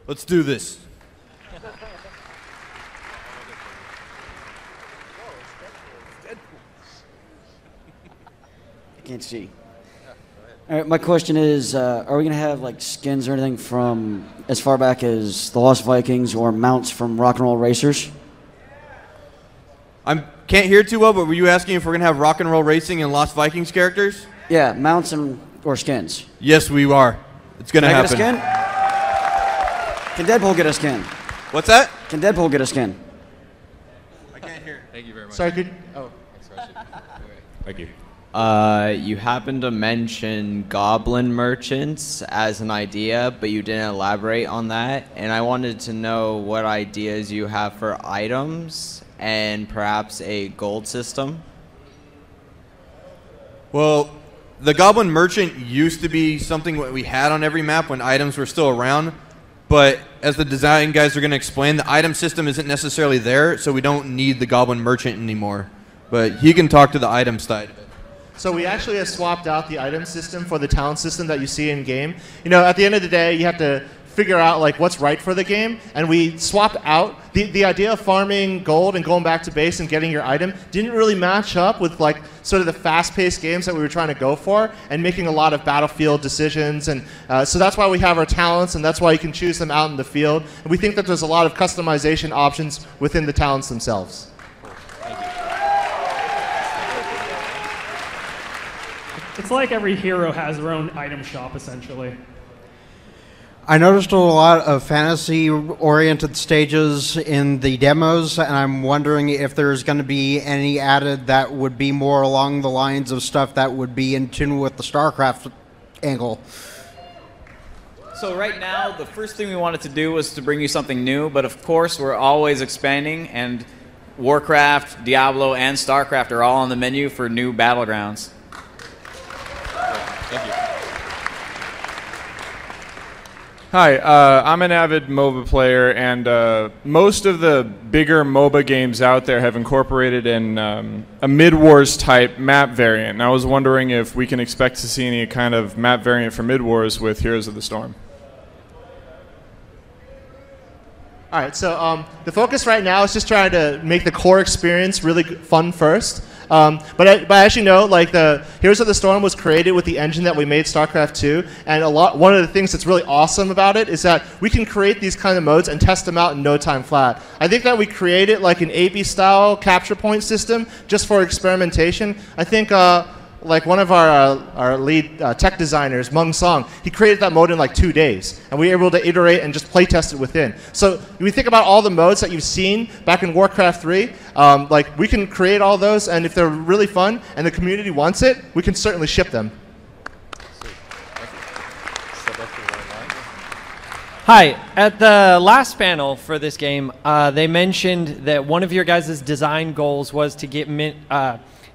Let's do this. I can't see. All right, my question is, are we going to have like skins or anything from as far back as the Lost Vikings or mounts from Rock and Roll Racers? I can't hear too well, but were you asking if we're going to have Rock and Roll Racing and Lost Vikings characters? Yeah, mounts and or skins. Yes, we are. It's going to happen. Can I get a skin? Can Deadpool get a skin? What's that? Can Deadpool get a skin? I can't hear. Thank you very much. Sorry, could. Oh. Thank you. You happened to mention goblin merchants as an idea, but you didn't elaborate on that. And I wanted to know what ideas you have for items and perhaps a gold system. Well, the goblin merchant used to be something that we had on every map when items were still around. But as the design guys are going to explain, the item system isn't necessarily there, so we don't need the goblin merchant anymore. But he can talk to the item side of it. So we actually have swapped out the item system for the talent system that you see in game. You know, at the end of the day, you have to figure out like what's right for the game, and we swapped out the idea of farming gold and going back to base and getting your item didn't really match up with like sort of the fast-paced games that we were trying to go for and making a lot of battlefield decisions, and so that's why we have our talents, and that's why you can choose them out in the field, and we think that there's a lot of customization options within the talents themselves. It's like every hero has their own item shop, essentially. I noticed a lot of fantasy-oriented stages in the demos, and I'm wondering if there's going to be any added that would be more along the lines of stuff that would be in tune with the StarCraft angle. So right now, the first thing we wanted to do was to bring you something new, but of course we're always expanding, and Warcraft, Diablo, and StarCraft are all on the menu for new battlegrounds. Thank you. Hi, I'm an avid MOBA player, and most of the bigger MOBA games out there have incorporated in a mid-wars type map variant. And I was wondering if we can expect to see any kind of map variant for mid-wars with Heroes of the Storm. All right, so the focus right now is just trying to make the core experience really fun first. But I actually know, like, the Heroes of the Storm was created with the engine that we made StarCraft 2, and one of the things that's really awesome about it is that we can create these kind of modes and test them out in no time flat. I think that we created like an AB-style capture point system just for experimentation. I think like one of our lead tech designers, Mung Song, he created that mode in like 2 days, and we were able to iterate and just play test it within. So if we think about all the modes that you've seen back in Warcraft 3, like we can create all those, and if they're really fun and the community wants it, we can certainly ship them. Hi, at the last panel for this game, they mentioned that one of your guys' design goals was to get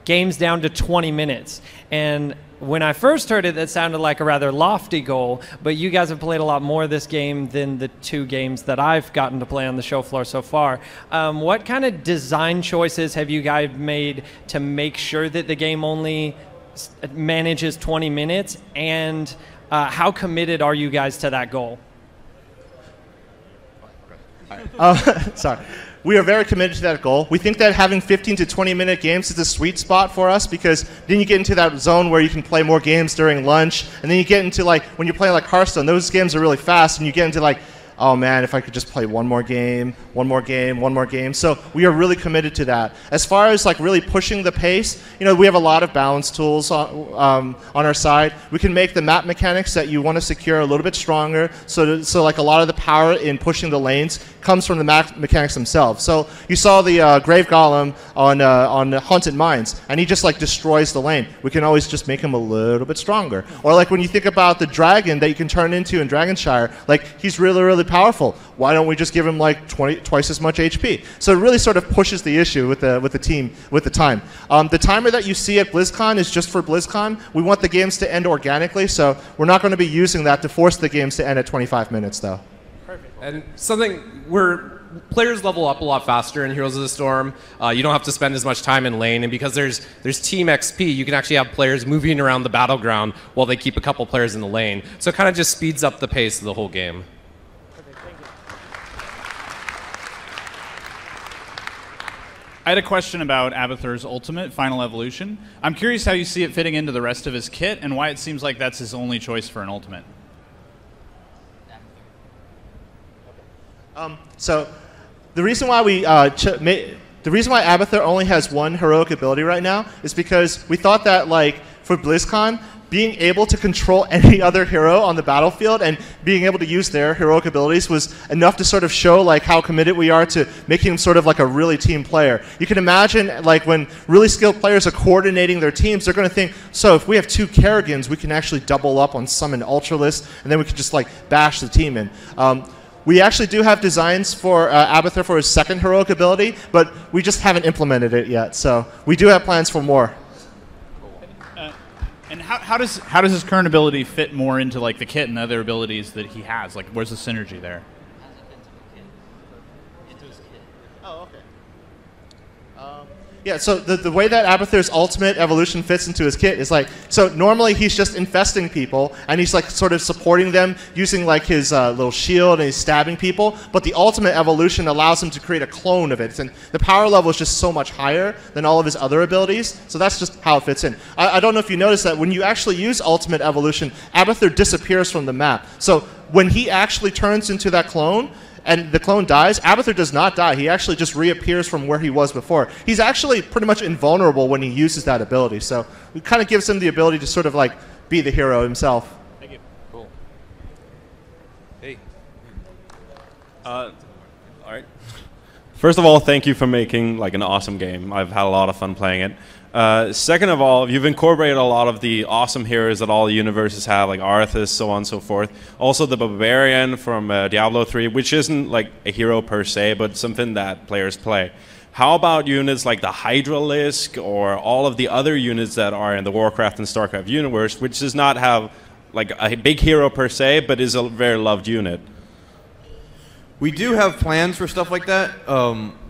games down to 20 minutes. And when I first heard it, that sounded like a rather lofty goal, but you guys have played a lot more of this game than the 2 games that I've gotten to play on the show floor so far. What kind of design choices have you guys made to make sure that the game only manages 20 minutes, and how committed are you guys to that goal? Sorry. We are very committed to that goal. We think that having 15 to 20-minute games is a sweet spot for us, because then you get into that zone where you can play more games during lunch, and then you get into like when you're playing like Hearthstone, those games are really fast, and you get into like, oh man, if I could just play one more game, one more game, one more game. So we are really committed to that. As far as like really pushing the pace, you know, we have a lot of balance tools on our side. We can make the map mechanics that you want to secure a little bit stronger, so like a lot of the power in pushing the lanes comes from the map mechanics themselves. So you saw the Grave Golem on Haunted Mines, and he just like destroys the lane. We can always just make him a little bit stronger. Or like when you think about the dragon that you can turn into in Dragonshire, like he's really, really powerful. Why don't we just give him like twice as much HP? So it really sort of pushes the issue with the team, with the time. The timer that you see at BlizzCon is just for BlizzCon. We want the games to end organically, so we're not going to be using that to force the games to end at 25 minutes, though. And something where players level up a lot faster in Heroes of the Storm. You don't have to spend as much time in lane, and because there's Team XP, you can actually have players moving around the battleground while they keep a couple players in the lane. So it kind of just speeds up the pace of the whole game. I had a question about Abathur's ultimate, Final Evolution. I'm curious how you see it fitting into the rest of his kit and why it seems like that's his only choice for an ultimate. So the reason why the reason why Abathur only has one heroic ability right now is because we thought that, like, for BlizzCon, being able to control any other hero on the battlefield and being able to use their heroic abilities was enough to sort of show, like, how committed we are to making him sort of like a really team player. You can imagine, like, when really skilled players are coordinating their teams, they're going to think, so if we have 2 Kerrigans, we can actually double up on Summon Ultralisk, and then we can just, like, bash the team in. We actually do have designs for Abathur for his second heroic ability, but we just haven't implemented it yet. So we do have plans for more. And how does his current ability fit more into like the kit and other abilities that he has? Like, where's the synergy there? Yeah, so the way that Abathur's ultimate evolution fits into his kit is like, so normally he's just infesting people, and he's like sort of supporting them using like his little shield, and he's stabbing people, but the ultimate evolution allows him to create a clone of it, and the power level is just so much higher than all of his other abilities, so that's just how it fits in. I don't know if you noticed that when you actually use ultimate evolution, Abathur disappears from the map. So when he actually turns into that clone, and the clone dies, Abathur does not die. He actually just reappears from where he was before. He's actually pretty much invulnerable when he uses that ability. So it kind of gives him the ability to sort of like be the hero himself. Thank you. Cool. Hey. All right. First of all, thank you for making like an awesome game. I've had a lot of fun playing it. Second of all, you've incorporated a lot of the awesome heroes that all the universes have, like Arthas, so on and so forth. Also the Barbarian from Diablo 3, which isn't like a hero per se, but something that players play. How about units like the Hydralisk or all of the other units that are in the Warcraft and Starcraft universe, which does not have like a big hero per se, but is a very loved unit? We do have plans for stuff like that.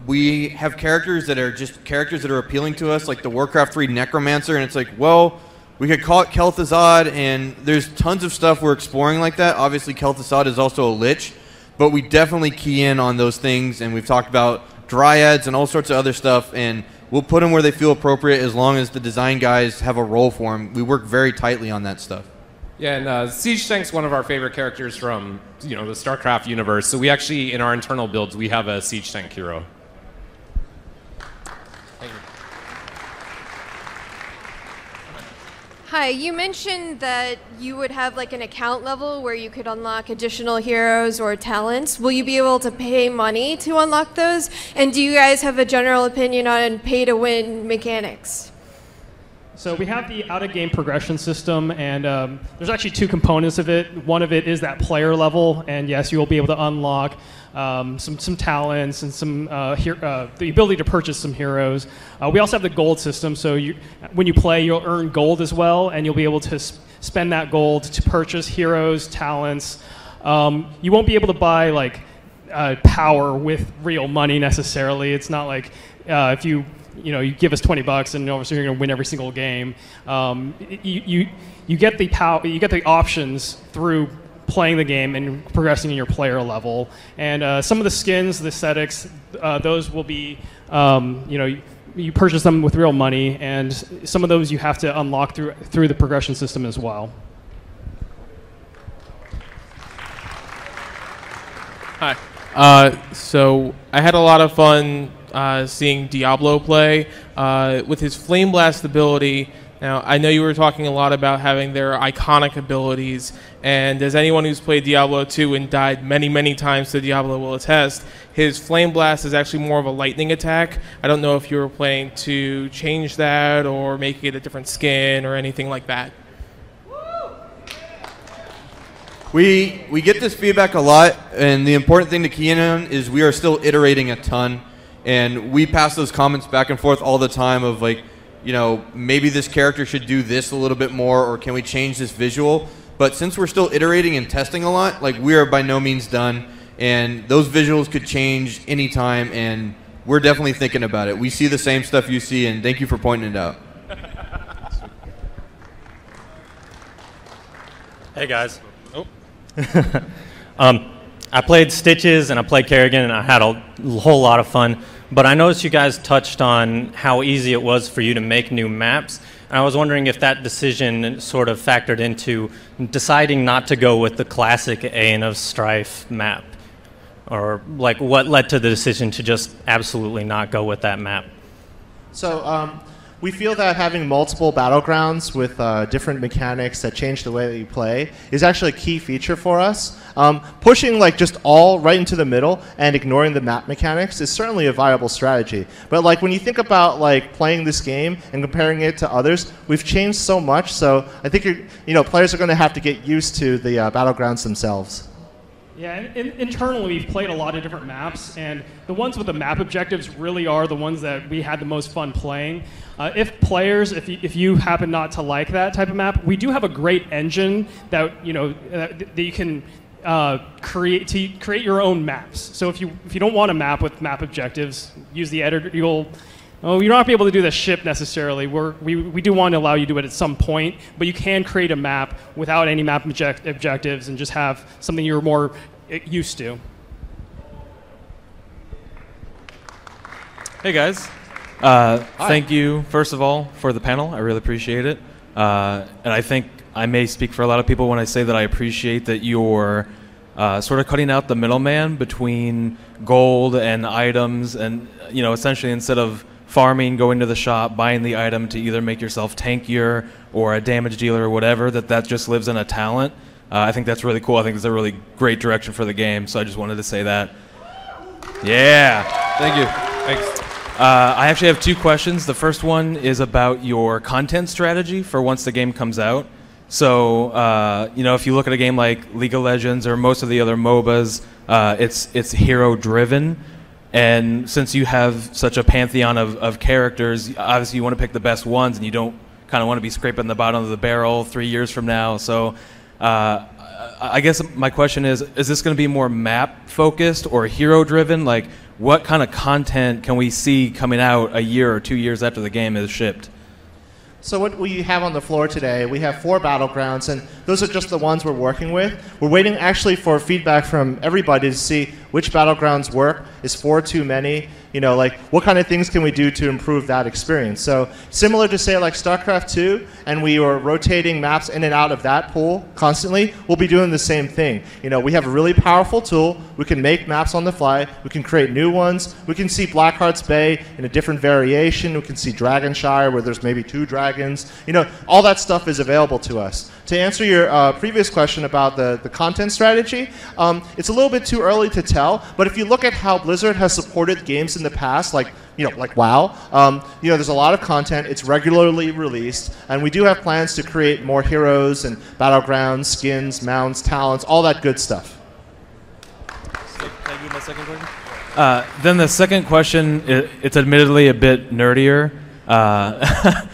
We have characters that are just characters that are appealing to us, like the Warcraft 3 Necromancer, and it's like, well, we could call it Kel'Thuzad, and there's tons of stuff we're exploring like that. Obviously, Kel'Thuzad is also a Lich, but we definitely key in on those things, and we've talked about Dryads and all sorts of other stuff, and we'll put them where they feel appropriate as long as the design guys have a role for them. We work very tightly on that stuff. Yeah, and Siege Tank's one of our favorite characters from the StarCraft universe. So we actually, in our internal builds, we have a Siege Tank hero. Hi, you mentioned that you would have like an account level where you could unlock additional heroes or talents. Will you be able to pay money to unlock those? And do you guys have a general opinion on pay-to-win mechanics? So we have the out-of-game progression system, and there's actually 2 components of it. One of it is that player level, and yes, you will be able to unlock some talents and some the ability to purchase some heroes. We also have the gold system, so when you play, you'll earn gold as well, and you'll be able to spend that gold to purchase heroes, talents. You won't be able to buy like power with real money necessarily. It's not like if you give us $20 and obviously you're going to win every single game. You get the you get the options through playing the game and progressing in your player level. And some of the skins, the aesthetics, those will be you purchase them with real money, and some of those you have to unlock through the progression system as well. Hi. So I had a lot of fun seeing Diablo play with his Flame Blast ability. Now, I know you were talking a lot about having their iconic abilities, and as anyone who's played Diablo 2 and died many, many times to Diablo will attest, his Flame Blast is actually more of a lightning attack. I don't know if you were planning to change that or make it a different skin or anything like that. We get this feedback a lot, and the important thing to key in on is we are still iterating a ton, and we pass those comments back and forth all the time of like, maybe this character should do this a little bit more, or can we change this visual? But since we're still iterating and testing a lot, like, we are by no means done, and those visuals could change anytime, and we're definitely thinking about it. We see the same stuff you see, and thank you for pointing it out. Hey guys. I played Stitches and I played Kerrigan, and I had a whole lot of fun. but I noticed you guys touched on how easy it was for you to make new maps. And I was wondering if that decision sort of factored into deciding not to go with the classic Aeon of Strife map, or like what led to the decision to just absolutely not go with that map. So we feel that having multiple battlegrounds with different mechanics that change the way that you play is actually a key feature for us. Pushing like just all right into the middle and ignoring the map mechanics is certainly a viable strategy. But like when you think about like playing this game and comparing it to others, we've changed so much. So I think players are going to have to get used to the battlegrounds themselves. Yeah, and internally we've played a lot of different maps, and the ones with the map objectives really are the ones that we had the most fun playing. If you happen not to like that type of map, we do have a great engine that that you can create your own maps. So if you don't want a map with map objectives, use the editor. You'll not be able to do the ship necessarily. We do want to allow you to do it at some point, but you can create a map without any map objectives and just have something you're more used to. Hey guys, thank you first of all for the panel. I really appreciate it, and I think I may speak for a lot of people when I say that I appreciate that you're sort of cutting out the middleman between gold and items, and essentially instead of farming, going to the shop, buying the item to either make yourself tankier or a damage dealer or whatever, that just lives in a talent. I think that's really cool. I think it's a really great direction for the game, so I just wanted to say that. Yeah, thank you. Thanks. I actually have two questions. The first one is about your content strategy for once the game comes out. So, if you look at a game like League of Legends or most of the other MOBAs, it's hero-driven. And since you have such a pantheon of characters, obviously you want to pick the best ones, and you don't kind of want to be scraping the bottom of the barrel 3 years from now. So I guess my question is this going to be more map-focused or hero-driven? Like, what kind of content can we see coming out a year or 2 years after the game is shipped? So what we have on the floor today, we have 4 battlegrounds, and those are just the ones we're working with. We're waiting actually for feedback from everybody to see which battlegrounds work. Is 4 too many? What kind of things can we do to improve that experience? So similar to say like StarCraft 2, and we were rotating maps in and out of that pool constantly, we'll be doing the same thing. We have a really powerful tool. We can make maps on the fly. We can create new ones. We can see Blackheart's Bay in a different variation. We can see Dragonshire where there's maybe 2 dragons. All that stuff is available to us. To answer your previous question about the content strategy, it's a little bit too early to tell, but if you look at how Blizzard has supported games in the past, like WoW, there's a lot of content. It's regularly released, and we do have plans to create more heroes and battlegrounds, skins, mounts, talents, all that good stuff. Can I do my second question? Then the second question, it's admittedly a bit nerdier.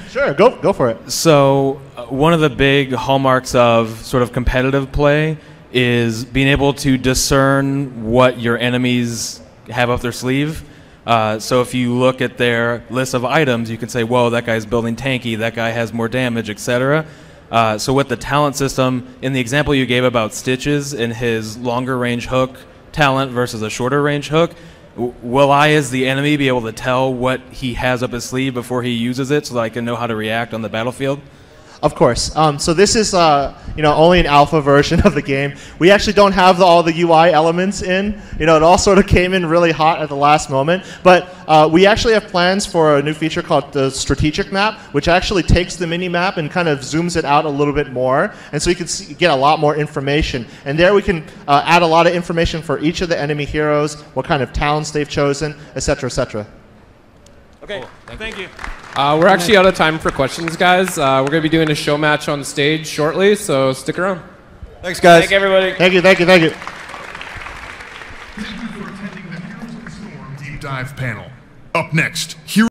Sure, go for it. So one of the big hallmarks of sort of competitive play is being able to discern what your enemies have up their sleeve. So if you look at their list of items, you can say, whoa, that guy's building tanky, that guy has more damage, etc. So with the talent system, in the example you gave about Stitches and his longer range hook talent versus a shorter range hook, will I, as the enemy, be able to tell what he has up his sleeve before he uses it so that I can know how to react on the battlefield? Of course. So this is only an alpha version of the game. We actually don't have all the UI elements in. It all sort of came in really hot at the last moment. But we actually have plans for a new feature called the strategic map, which actually takes the mini map and kind of zooms it out a little bit more. And so you can get a lot more information. And there we can add a lot of information for each of the enemy heroes, what kind of talents they've chosen, etc., etc. Okay, cool. Thank you. We're actually out of time for questions, guys. We're going to be doing a show match on stage shortly, so stick around. Thanks, guys. Thank you, everybody. Thank you, thank you, thank you. Thank you for attending the Heroes of the Storm Deep Dive panel. Up next, Heroes